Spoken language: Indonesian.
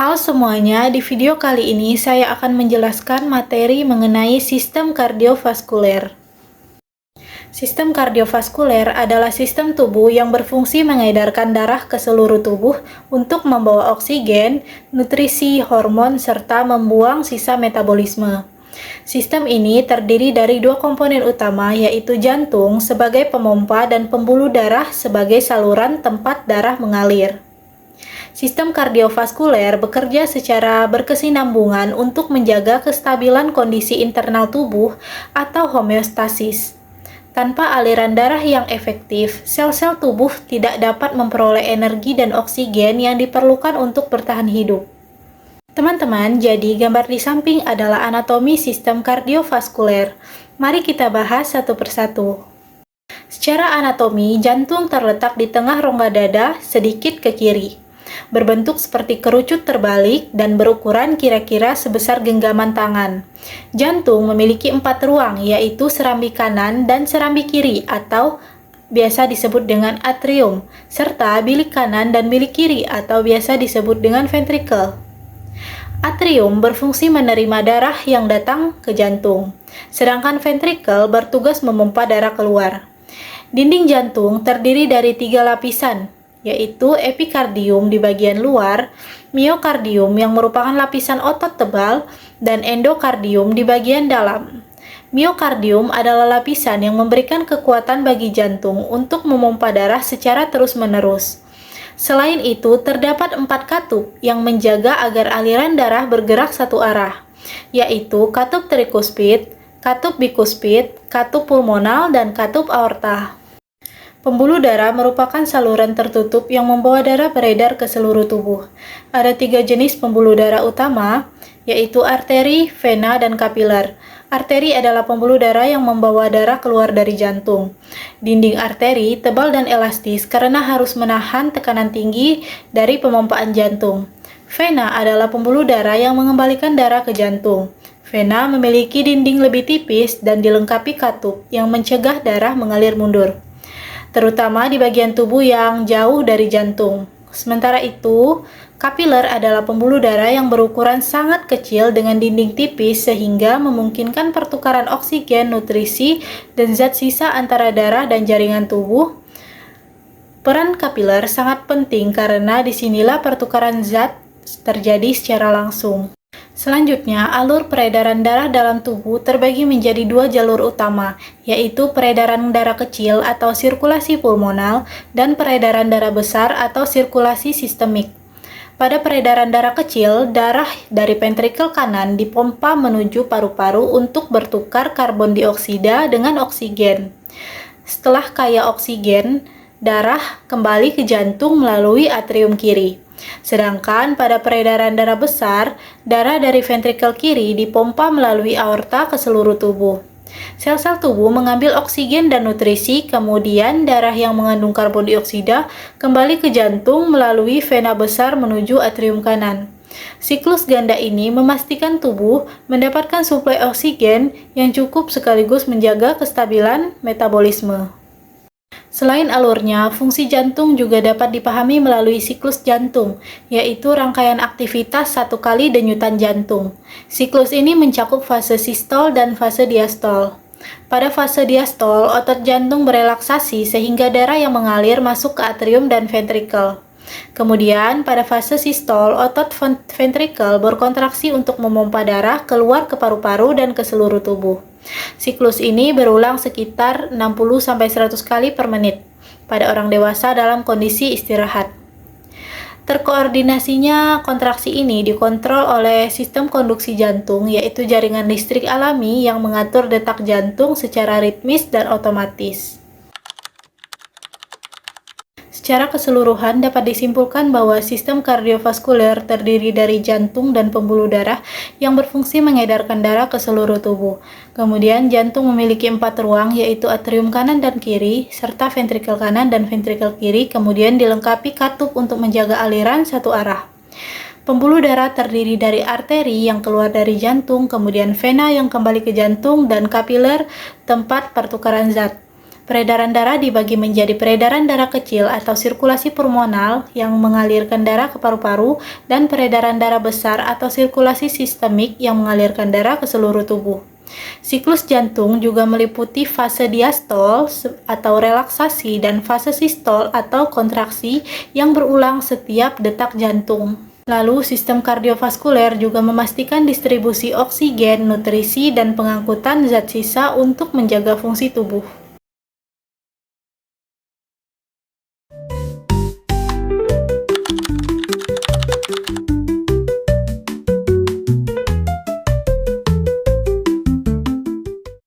Halo semuanya, di video kali ini saya akan menjelaskan materi mengenai sistem kardiovaskuler. Sistem kardiovaskuler adalah sistem tubuh yang berfungsi mengedarkan darah ke seluruh tubuh untuk membawa oksigen, nutrisi, hormon, serta membuang sisa metabolisme. Sistem ini terdiri dari dua komponen utama, yaitu jantung sebagai pemompa dan pembuluh darah sebagai saluran tempat darah mengalir. Sistem kardiovaskuler bekerja secara berkesinambungan untuk menjaga kestabilan kondisi internal tubuh atau homeostasis. Tanpa aliran darah yang efektif, sel-sel tubuh tidak dapat memperoleh energi dan oksigen yang diperlukan untuk bertahan hidup. Teman-teman, jadi gambar di samping adalah anatomi sistem kardiovaskuler. Mari kita bahas satu persatu. Secara anatomi, jantung terletak di tengah rongga dada sedikit ke kiri. Berbentuk seperti kerucut terbalik dan berukuran kira-kira sebesar genggaman tangan. Jantung memiliki 4 ruang, yaitu serambi kanan dan serambi kiri atau biasa disebut dengan atrium, serta bilik kanan dan bilik kiri atau biasa disebut dengan ventricle. Atrium berfungsi menerima darah yang datang ke jantung, sedangkan ventricle bertugas memompa darah keluar. Dinding jantung terdiri dari 3 lapisan, yaitu epikardium di bagian luar, miokardium yang merupakan lapisan otot tebal, dan endokardium di bagian dalam. Miokardium adalah lapisan yang memberikan kekuatan bagi jantung untuk memompa darah secara terus-menerus. Selain itu, terdapat 4 katup yang menjaga agar aliran darah bergerak satu arah, yaitu katup trikuspid, katup bikuspid, katup pulmonal, dan katup aorta. Pembuluh darah merupakan saluran tertutup yang membawa darah beredar ke seluruh tubuh. Ada 3 jenis pembuluh darah utama, yaitu arteri, vena, dan kapiler. Arteri adalah pembuluh darah yang membawa darah keluar dari jantung. Dinding arteri tebal dan elastis karena harus menahan tekanan tinggi dari pemompaan jantung. Vena adalah pembuluh darah yang mengembalikan darah ke jantung. Vena memiliki dinding lebih tipis dan dilengkapi katup yang mencegah darah mengalir mundur, terutama di bagian tubuh yang jauh dari jantung. Sementara itu, kapiler adalah pembuluh darah yang berukuran sangat kecil dengan dinding tipis sehingga memungkinkan pertukaran oksigen, nutrisi, dan zat sisa antara darah dan jaringan tubuh. Peran kapiler sangat penting karena disinilah pertukaran zat terjadi secara langsung. Selanjutnya, alur peredaran darah dalam tubuh terbagi menjadi 2 jalur utama, yaitu peredaran darah kecil atau sirkulasi pulmonal dan peredaran darah besar atau sirkulasi sistemik. Pada peredaran darah kecil, darah dari ventrikel kanan dipompa menuju paru-paru untuk bertukar karbon dioksida dengan oksigen. Setelah kaya oksigen, darah kembali ke jantung melalui atrium kiri. Sedangkan pada peredaran darah besar, darah dari ventrikel kiri dipompa melalui aorta ke seluruh tubuh. Sel-sel tubuh mengambil oksigen dan nutrisi, kemudian darah yang mengandung karbon dioksida kembali ke jantung melalui vena besar menuju atrium kanan. Siklus ganda ini memastikan tubuh mendapatkan suplai oksigen yang cukup sekaligus menjaga kestabilan metabolisme. Selain alurnya, fungsi jantung juga dapat dipahami melalui siklus jantung, yaitu rangkaian aktivitas 1 kali denyutan jantung. Siklus ini mencakup fase sistol dan fase diastol. Pada fase diastol, otot jantung berelaksasi sehingga darah yang mengalir masuk ke atrium dan ventrikel. Kemudian, pada fase sistol, otot ventrikel berkontraksi untuk memompa darah keluar ke paru-paru dan ke seluruh tubuh. Siklus ini berulang sekitar 60-100 kali per menit pada orang dewasa dalam kondisi istirahat. Terkoordinasinya kontraksi ini dikontrol oleh sistem konduksi jantung, yaitu jaringan listrik alami yang mengatur detak jantung secara ritmis dan otomatis. Secara keseluruhan dapat disimpulkan bahwa sistem kardiovaskuler terdiri dari jantung dan pembuluh darah yang berfungsi mengedarkan darah ke seluruh tubuh. Kemudian jantung memiliki 4 ruang, yaitu atrium kanan dan kiri, serta ventrikel kanan dan ventrikel kiri, kemudian dilengkapi katup untuk menjaga aliran satu arah. Pembuluh darah terdiri dari arteri yang keluar dari jantung, kemudian vena yang kembali ke jantung, dan kapiler tempat pertukaran zat. Peredaran darah dibagi menjadi peredaran darah kecil atau sirkulasi pulmonal yang mengalirkan darah ke paru-paru, dan peredaran darah besar atau sirkulasi sistemik yang mengalirkan darah ke seluruh tubuh. Siklus jantung juga meliputi fase diastol atau relaksasi dan fase sistol atau kontraksi yang berulang setiap detak jantung. Lalu, sistem kardiovaskuler juga memastikan distribusi oksigen, nutrisi, dan pengangkutan zat sisa untuk menjaga fungsi tubuh.